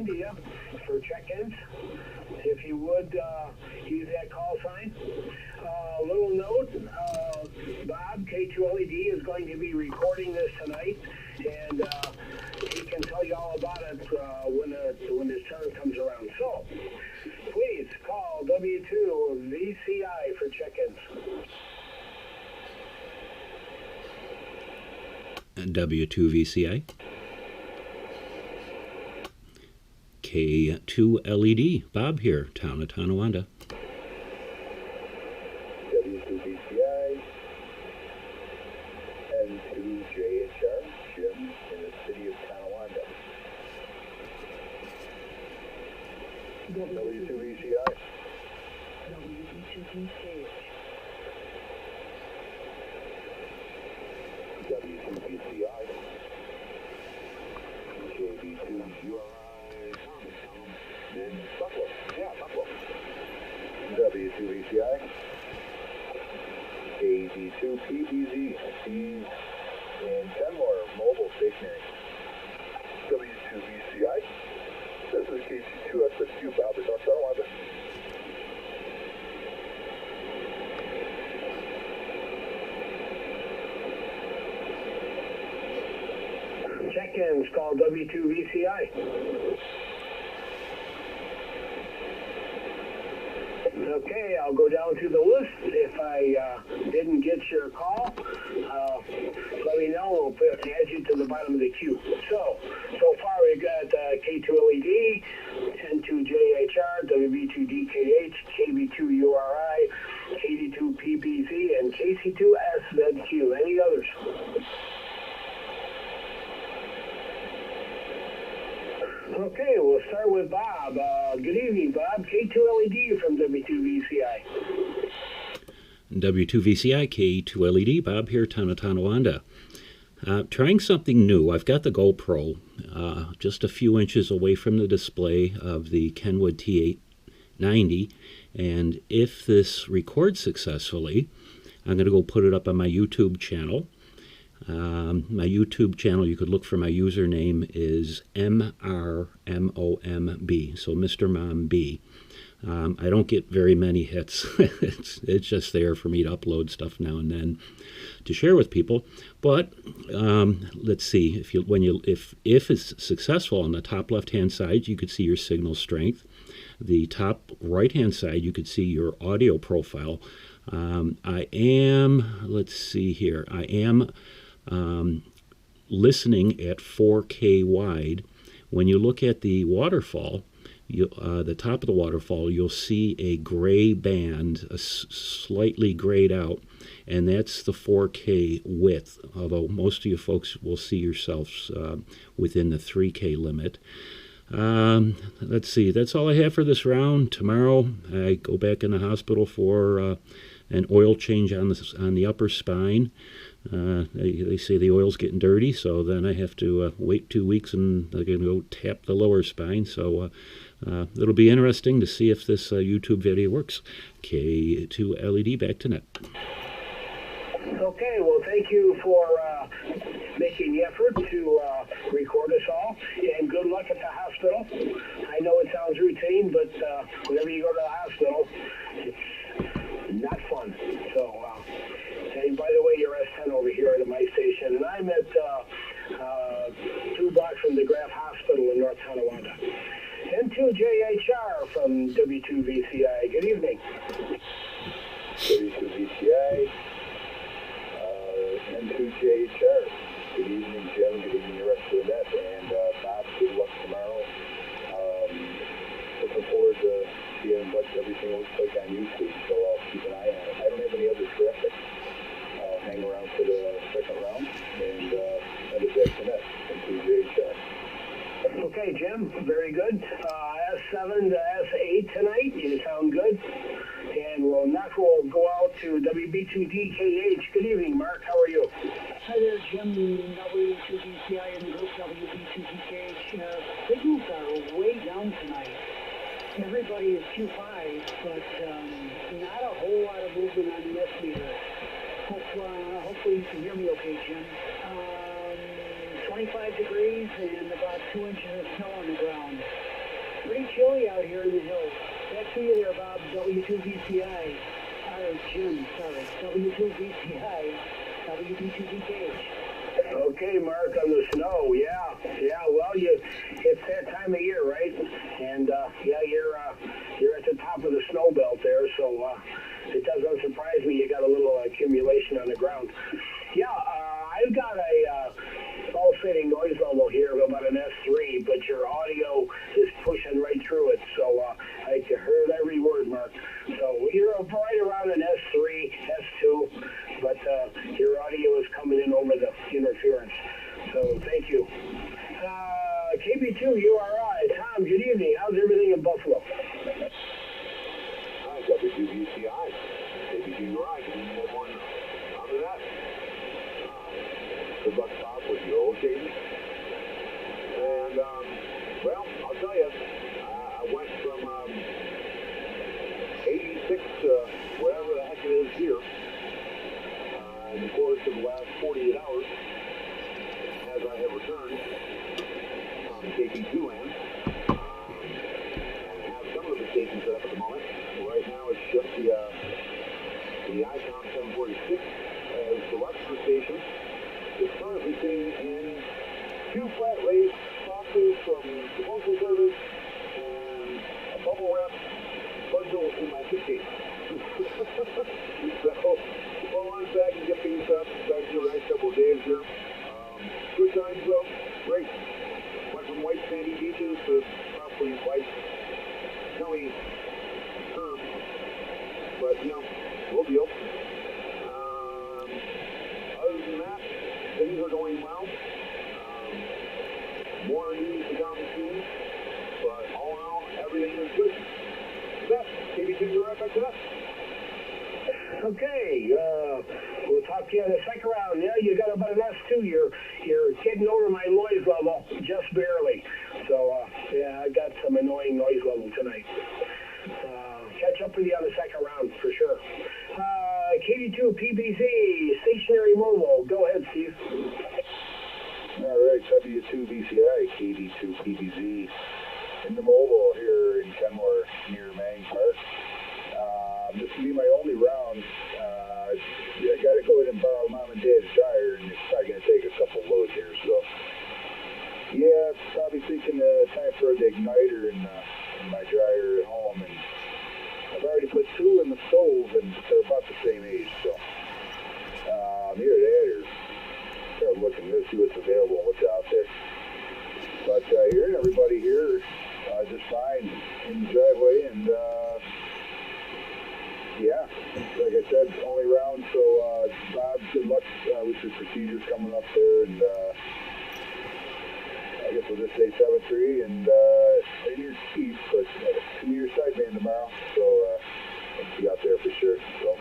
to you for check-ins. If you would use that call sign. Little note, Bob, K2LED, is going to be recording this tonight, and he can tell you all about it when his turn comes around. So, please call W2VCI for check-ins. W2VCI. K2LED. Bob here, town of Tonawanda. W2VCI. N2JHR. Jim in the city of Tonawanda. W2VCI. W2VCI. W2VCI. JB2URI. And Buffalo. Yeah, Buffalo. W2VCI. AD2PBZ. Keys and Kenmore Mobile Stationary. W2VCI. This is KC2SSU, Bob in North Carolina. Check-ins, call W2VCI. Okay, I'll go down to the list. If I didn't get your call, let me know. We'll add you to the bottom of the queue. So far we've got K2LED, N2JHR, WB2DKH, KB2URI, KD2PBZ, and KC2SZQ. Any others? Okay, we'll start with Bob. Good evening, Bob. K2LED from W2VCI. W2VCI, K2LED. Bob here, town of Tonawanda. Trying something new. I've got the GoPro just a few inches away from the display of the Kenwood T890, and if this records successfully, I'm going to go put it up on my YouTube channel. My YouTube channel, you could look for my username, is MRMOMB, so Mr. Mom B. I don't get very many hits. it's just there for me to upload stuff now and then to share with people. But let's see, if it's successful on the top left-hand side, you could see your signal strength. The top right-hand side, you could see your audio profile. I am listening at 4K wide. When you look at the waterfall, the top of the waterfall, you'll see a gray band, slightly grayed out, and that's the 4K width, although most of you folks will see yourselves within the 3K limit. Let's see, that's all I have for this round. Tomorrow I go back in the hospital for an oil change on the upper spine. They say the oil's getting dirty, so then I have to wait 2 weeks and they're going to go tap the lower spine. So it'll be interesting to see if this YouTube video works. K2LED, back to net. Okay, well, thank you for making the effort to record us all, and good luck at the hospital. I know it sounds routine, but whenever you go to the hospital, it's not fun. So, and by the way, you're S10 over here at my station, and I'm at 2 blocks from the Graf Hospital in North Tonawanda. N2JHR from W2VCI. Good evening. W2VCI. N2JHR. Good evening, Jim. Good evening, the rest of the net. And Bob, good luck tomorrow. Looking forward to seeing what everything looks like on YouTube, so I'll keep an eye on it. I don't have any other traffic. I'll hang around for the second round and send it back to net. N2JHR. Okay, Jim, very good. S7 to S8 tonight. You sound good. And we'll go out to WB2DKH. Good evening, Mark. How are you? Hi there, Jim. W2VCI and group WB2DKH. Signals are way down tonight. Everybody is Q5, but not a whole lot of movement on the S meter. Hopefully you can hear me okay, Jim. 25 degrees and about 2 inches of snow on the ground. chilly out here in the hills. Back to you there, Bob. W2VCI. Jim, sorry. W2VCI. WB2DKH. Okay, Mark, on the snow, yeah, well, it's that time of year, right? And, yeah, you're at the top of the snow belt there, so, it doesn't surprise me you got a little accumulation on the ground. Yeah, I've got a, pulsating noise level here of about an S3, but your audio is pushing right through it, so, I heard every word, Mark. So, you're right around an S3, S2, but, your audio is coming in over the interference. So thank you. KB2 URI, Tom, good evening. How's everything in Buffalo? Hi, W2VCI. KB2 URI. Good evening, everyone. Other than that, good luck, Bob, with your old cadence. And, well, I'll tell you, I went from 86 to whatever the heck it is here. In the course of the last 48 hours, as I have returned from KP2 land, and have some of the stations set up at the moment. Right now, it's just the ICOM 746 as the Luxor station is currently sitting in 2 flat rate boxes from the Postal Service and a bubble wrap bundle in my suitcase. So, well, I'm back and get things up. Back to the next couple of days here. Good times though. Great. Went from white sandy beaches to probably white snowy turf. But, you know, we'll deal. Other than that, things are going well. More news to come soon. But all in all, everything is good. That's KB2 right back to that. Okay, we'll talk to you in the second round. Yeah, you got about an S2. You're getting over my noise level just barely. So, yeah, I got some annoying noise level tonight. Catch up with you on the second round for sure. KD2 PBZ, stationary mobile. Go ahead, Steve. All right, W2VCI, KD2 PBZ. In the mobile here in Kenmore near Mang Park. This will be my only round. I got to go ahead and borrow Mom and Dad's dryer, and it's probably going to take a couple loads here. So, yeah, probably thinking time for the igniter in my dryer at home. And I've already put 2 in the stove, and they're about the same age. So, either that or start looking to see what's available and what's out there. But hearing everybody here just fine in the driveway, and yeah, like I said, only round, so Bob, good luck with your procedures coming up there, and I guess we'll just say 7-3, and in your teeth, but 2-year sideband tomorrow, so I'll be out there for sure. So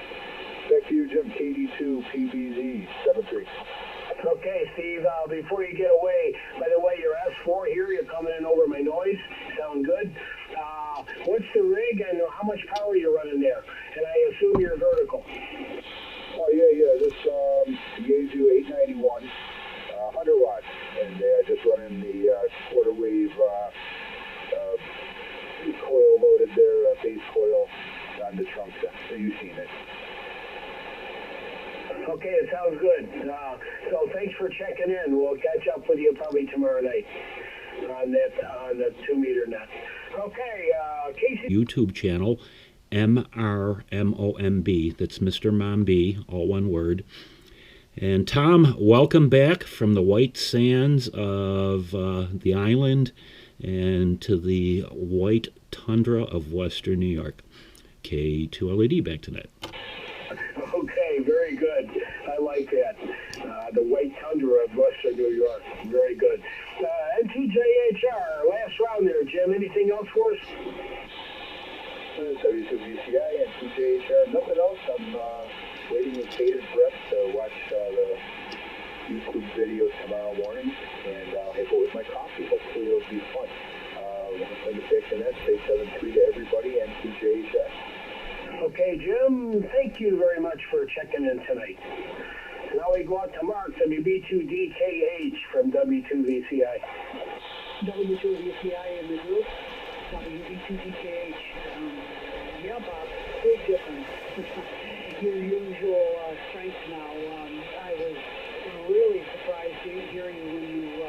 back to you, Jim, KD2 PBZ 7-3. Okay, Steve, before you get away, by the way, your S4 here, you're coming in over my noise. Sound good? What's the rig and how much power you're running there? And I assume you're vertical. Oh, yeah, this Yaesu 891, 100 watts, and just running the quarter wave coil loaded there, base coil on the trunk. So you've seen it. Okay, it sounds good. So thanks for checking in. We'll catch up with you probably tomorrow night on the 2-meter net. Okay, Casey. YouTube channel, MRMOMB. That's Mr. Mom B, all one word. And Tom, welcome back from the white sands of the island and to the white tundra of western New York. K2LED back tonight. Okay, very good. I like that. The white tundra of western New York. Very good. NTJHR, last round there, Jim. Anything else for us? W2VCI and TJHR. Nothing else. I'm waiting with bated breath to watch the YouTube videos tomorrow morning, and I'll hit it with my coffee. Hopefully it'll be fun. Let me take the net, say 7-3 to everybody, and TJHR. Okay, Jim, thank you very much for checking in tonight. Now we go out to Mark, WB2DKH from W2VCI. W2VCI in the group. WB2DKH. Yeah, Bob, big difference. Your usual strength now. I was really surprised hearing you when you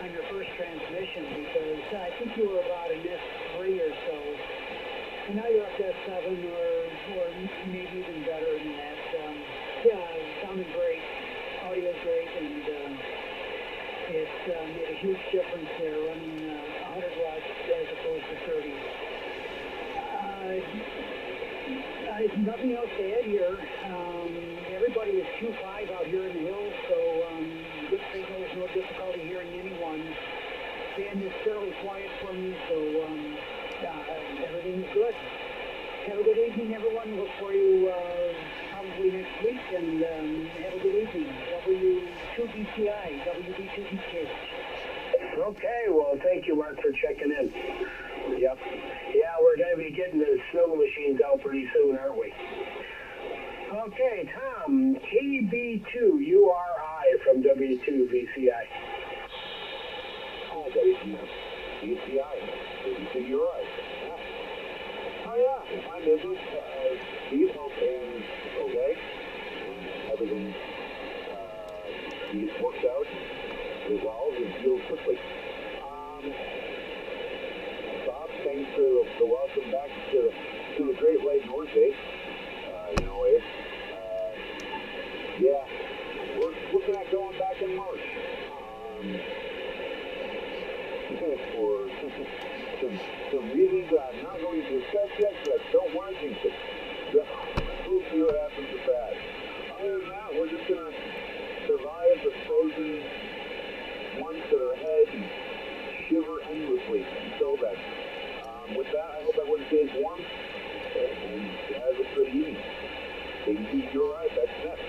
on your first transmission, because I think you were about an S3 or so, and now you're up to S7 or maybe even better than that. Yeah, sounding great, audio great, and it made a huge difference there running 100 watts as opposed to 30. Nothing else to add here. Everybody is 2.5 out here in the hills, so good signals, no difficulty hearing anyone. Band is fairly quiet for me, so everything's good. Have a good evening, everyone. Look for you probably next week, and have a good evening. W2BCI, WB2BK. Okay, well, thank you, Mark, for checking in. Yep. Yeah, we're going to be getting the snow machines out pretty soon, aren't we? Okay, Tom, KB2URI from W2VCI. Oh, WVCI. WVCI. Oh, yeah. I'm busy. Steve, and okay. Everything works out, resolves, and heals quickly. Bob, thanks for the welcome back to the Great Lake North, yeah, we're looking at going back in March. For some reasons I'm not going to discuss yet, but I don't want to jinx it. We'll see what happens with that. Other than that, we're just going to survive the frozen months that are ahead and shiver endlessly until then. With that, I hope everyone stays warm and has a good evening. Thank you, alright, that's next.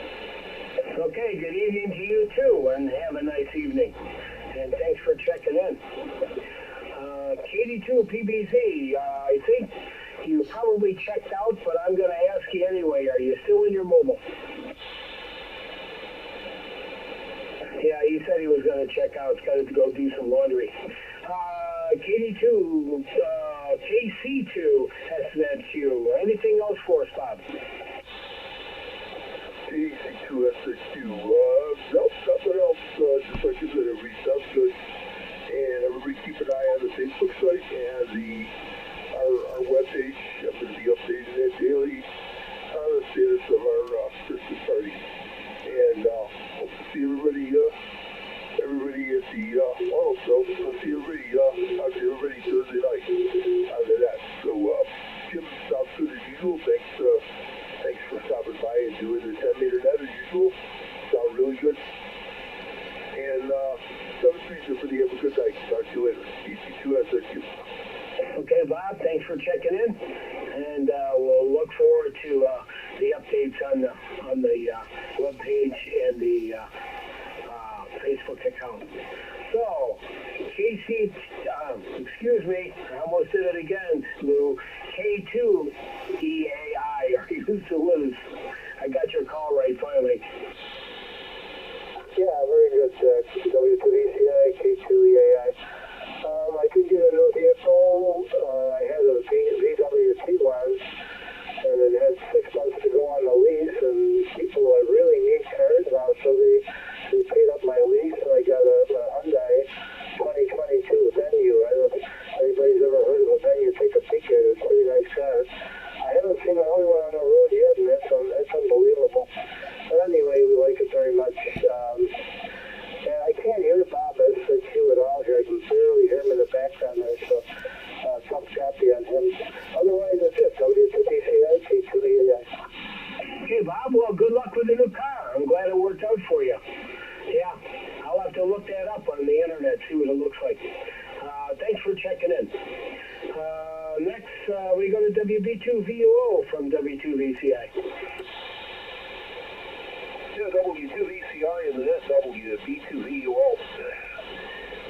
Okay, good evening to you too, and have a nice evening. And thanks for checking in. KD2PBZ, I think you probably checked out, but I'm going to ask you anyway. Are you still in your mobile? Yeah, he said he was going to check out. He's got to go do some laundry. KD2, KC2, SNQ. Anything else for us, Bob? KC2SNQ. Nope, nothing else. Just like you said, everybody sounds good. And everybody keep an eye on the Facebook site and our webpage. I'm going to be updating that daily on the status of our Christmas party. And hope to see everybody at the also we'll see everybody talk to everybody Thursday night out of that. So Jim, sounds good as usual. Thanks for stopping by and doing the 10 meter net as usual. Sound really good. And 7-3 everybody have a good night. Talk to you later. DC2SQ. Okay, Bob, thanks for checking in, and we'll look forward to the updates on the webpage and the Facebook account. So, KC, excuse me, I almost did it again, Lou. K2EAI, are you still with us? I got your call right finally. Yeah, very good. W2VCI, K2EAI. I could get a new vehicle. I had a VWT one, and it had 6 months to go on the lease, and people really need cars now, so they paid up my lease, and I got a Hyundai 2022 Venue. I don't know if anybody's ever heard of a Venue. Take a peek at it. It's a pretty nice car. I haven't seen the only one on the road yet, and that's unbelievable. But anyway, we like it very much. And I can't hear Bob SQ at all here. I can barely hear him in the background there, so tough copy on him. Otherwise, that's it. W2DCI, K2EAI. Okay, Bob, well, good luck with the new car. I'm glad it worked out for you. Yeah, I'll have to look that up on the internet, see what it looks like. Thanks for checking in. Next, we go to WB2VUO from W2VCI. Yeah, W2VCI and then WB2VUO.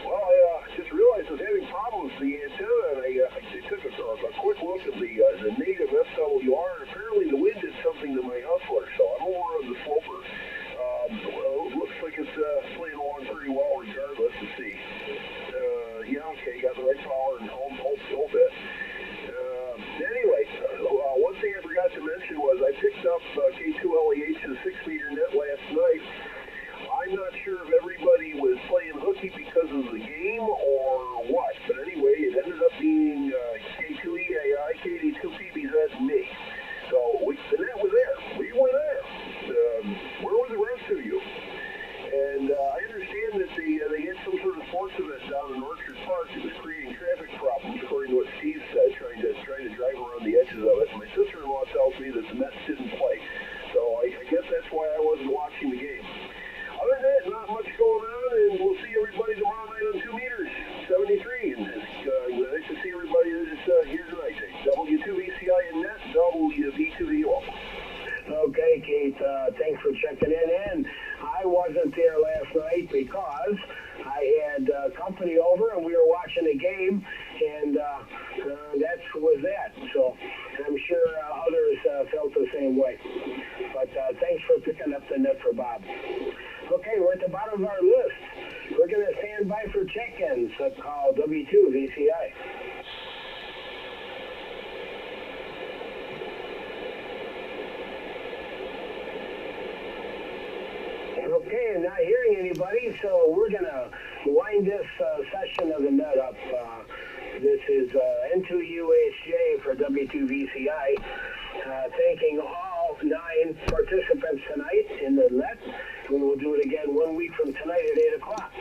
Well, I just realized I was having problems with the antenna, and I took a quick look at the native SWR, and apparently the wind did something to my hustler, so I'm over on the sloper. Well, it looks like it's playing along pretty well regardless. Let's see. Yeah, okay, got the right power and all whole bit. Anyway, one thing I forgot to mention was I picked up K2LEH's 6-meter net last night. I'm not sure if everybody was playing hooky because of the game or what, but anyway, it ended up being K2EAI, KD2PBZ, and me. So the net was there. We were there. Where were the rest of you? And I understand that they had some sort of sports event down in Orchard Park that was creating traffic problems, according to what Steve said, trying to drive around the edges of it. My sister-in-law tells me that the Mets didn't play. So I guess that's why I wasn't watching the game. Other than that, not much going on, and we'll see everybody tomorrow night on 2 meters, 73. And it's nice to see everybody that's here tonight. W2VCI and net, WV2VO. Okay, Keith, thanks for checking in. And I wasn't there last night because I had company over and we were watching the game, and that was that. So I'm sure others felt the same way. But thanks for picking up the net for Bob. Okay, we're at the bottom of our list. We're going to stand by for check-ins. Call W2VCI. Okay, I'm not hearing anybody, so we're going to wind this session of the net up. This is N2UHJ for W2VCI. Thanking all 9 participants tonight in the net. We will do it again 1 week from tonight at 8 o'clock.